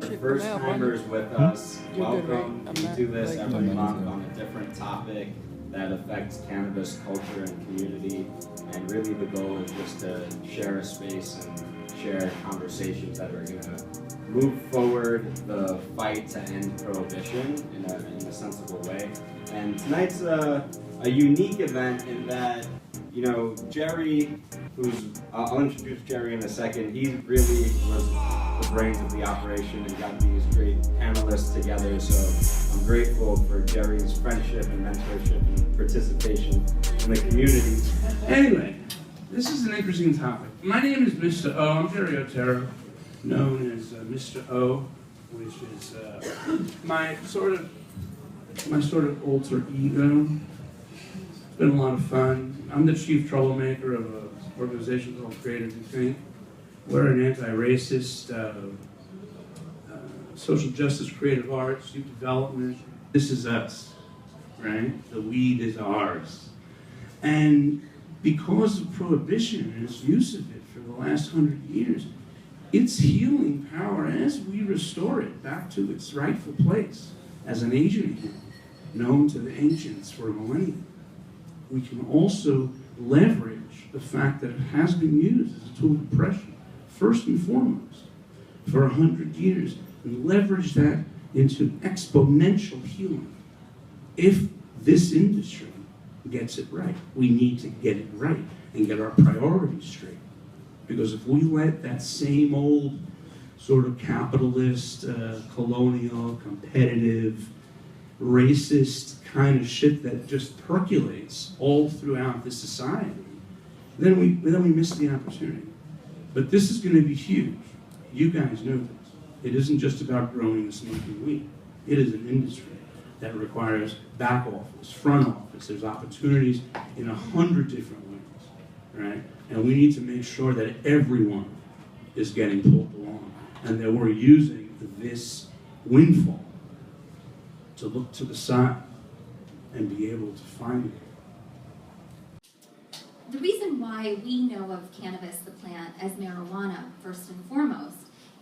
First timers with us, welcome. We do this every month on a different topic that affects cannabis culture and community, and really the goal is just to share a space and share conversations that are going to move forward the fight to end prohibition in a sensible way. And tonight's a unique event in that, you know, Jerry, I'll introduce Jerry in a second, he really was the brains of the operation and got these great panelists together, so I'm grateful for Jerry's friendship and mentorship and participation in the community. Anyway, this is an interesting topic. My name is Mr. O. I'm Jerry Otero, known as Mr. O, which is my sort of alter ego. It's been a lot of fun. I'm the chief troublemaker of an organization called Creative Think. We're an anti-racist, social justice, creative arts, youth development. This is us, right? The weed is ours. And because of prohibition and its use of it for the last 100 years, its healing power, as we restore it back to its rightful place as an agent known to the ancients for millennia, we can also leverage the fact that it has been used as a tool of oppression, first and foremost, for 100 years, and leverage that into exponential healing. If this industry gets it right, we need to get it right and get our priorities straight. Because if we let that same old sort of capitalist, colonial, competitive, racist kind of shit that just percolates all throughout the society, then we miss the opportunity. But this is going to be huge. You guys know this. It isn't just about growing and smoking weed. It is an industry that requires back office, front office. There's opportunities in 100 different ways, right? And we need to make sure that everyone is getting pulled along and that we're using this windfall to look to the side and be able to find it. The reason why we know of cannabis, the plant, as marijuana, first and foremost,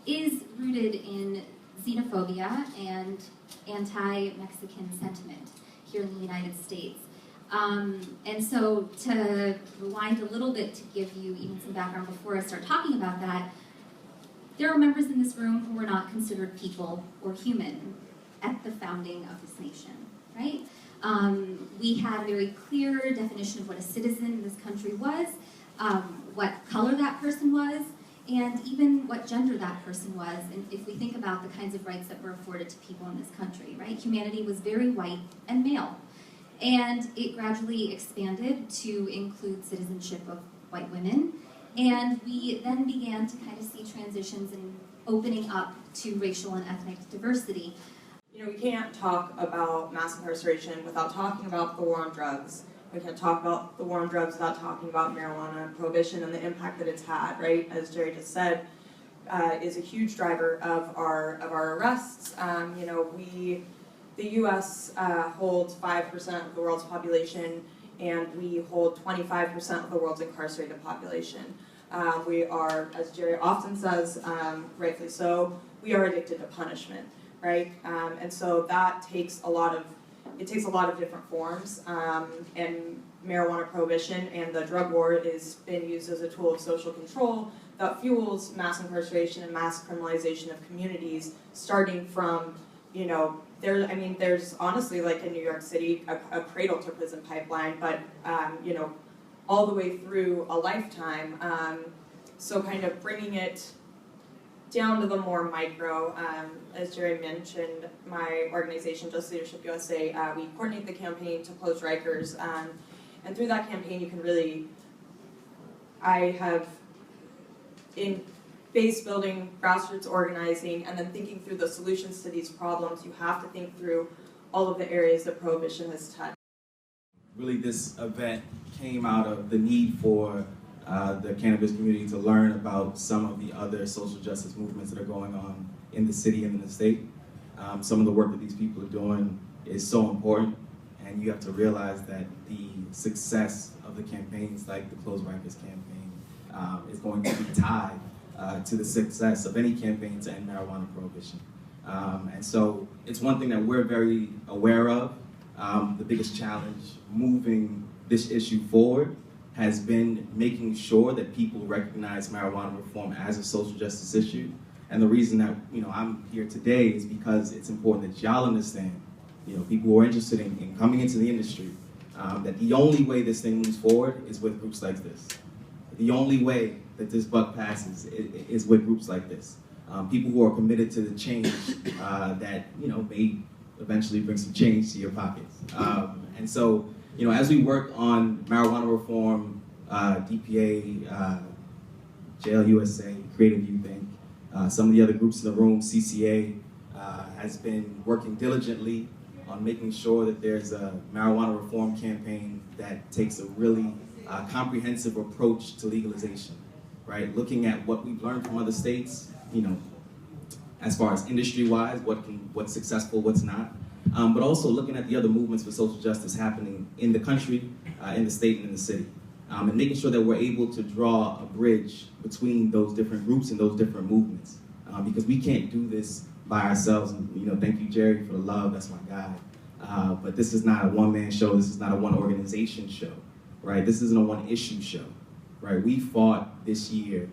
is rooted in xenophobia and anti-Mexican sentiment here in the United States. And so to rewind a little bit to give you even some background before I start talking about that, there are members in this room who were not considered people or human at the founding of this nation, right? We had a very clear definition of what a citizen in this country was, what color that person was, and even what gender that person was. And if we think about the kinds of rights that were afforded to people in this country, right? Humanity was very white and male. And it gradually expanded to include citizenship of white women. And we then began to kind of see transitions and opening up to racial and ethnic diversity. You know, we can't talk about mass incarceration without talking about the war on drugs. We can't talk about the war on drugs without talking about marijuana and prohibition and the impact that it's had, right? As Jerry just said, is a huge driver of our arrests. You know, the U.S. holds 5% of the world's population, and we hold 25% of the world's incarcerated population. We are, as Jerry often says, rightfully so, we are addicted to punishment, right? And so that takes a lot of different forms, and marijuana prohibition and the drug war has been used as a tool of social control that fuels mass incarceration and mass criminalization of communities, starting from, you know, there's honestly, like in New York City, a cradle to prison pipeline, but, you know, all the way through a lifetime. So kind of bringing it down to the more micro, as Jerry mentioned, my organization, Just Leadership USA, we coordinate the campaign to close Rikers, and through that campaign you can really, I have, in base building, grassroots organizing, and then thinking through the solutions to these problems, you have to think through all of the areas that prohibition has touched. Really, this event came out of the need for the cannabis community to learn about some of the other social justice movements that are going on in the city and in the state. Some of the work that these people are doing is so important, and you have to realize that the success of the campaigns like the Close Rikers campaign is going to be tied to the success of any campaign to end marijuana prohibition. And so it's one thing that we're very aware of. The biggest challenge moving this issue forward has been making sure that people recognize marijuana reform as a social justice issue. And the reason that I'm here today is because it's important that y'all understand, people who are interested in coming into the industry, that the only way this thing moves forward is with groups like this. The only way that this buck passes is with groups like this. People who are committed to the change that may eventually bring some change to your pockets. And so, as we work on marijuana reform, DPA, JLUSA, Creative Youth Inc., some of the other groups in the room, CCA, has been working diligently on making sure that there's a marijuana reform campaign that takes a really comprehensive approach to legalization, right? Looking at what we've learned from other states, as far as industry-wise, what's successful, what's not, but also looking at the other movements for social justice happening in the country, in the state, and in the city, and making sure that we're able to draw a bridge between those different groups and those different movements, because we can't do this by ourselves. And, thank you, Jerry, for the love. That's my guy. But this is not a one-man show. This is not a one-organization show, right? This isn't a one-issue show, right? We fought this year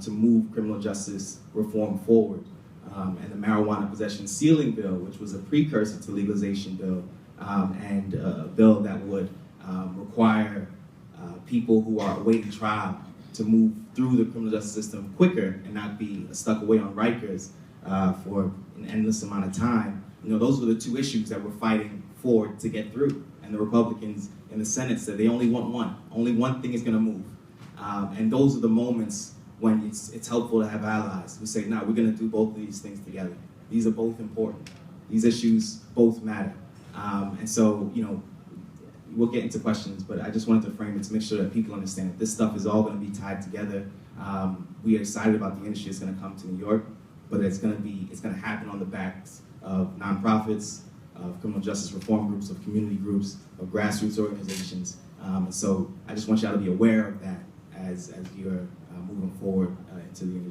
to move criminal justice reform forward. And the marijuana possession ceiling bill, which was a precursor to legalization bill, and a bill that would require people who are awaiting trial to move through the criminal justice system quicker and not be stuck away on Rikers for an endless amount of time. Those were the two issues that we're fighting for to get through. And the Republicans in the Senate said they only want one. Only one thing is going to move. And those are the moments when it's helpful to have allies who say, no, we're going to do both of these things together. These are both important. These issues both matter. And so, we'll get into questions, but I just wanted to frame it to make sure that people understand that this stuff is all going to be tied together. We are excited about the industry that's going to come to New York, but it's going to happen on the backs of nonprofits, of criminal justice reform groups, of community groups, of grassroots organizations. And so I just want y'all to be aware of that as you're moving forward into the industry.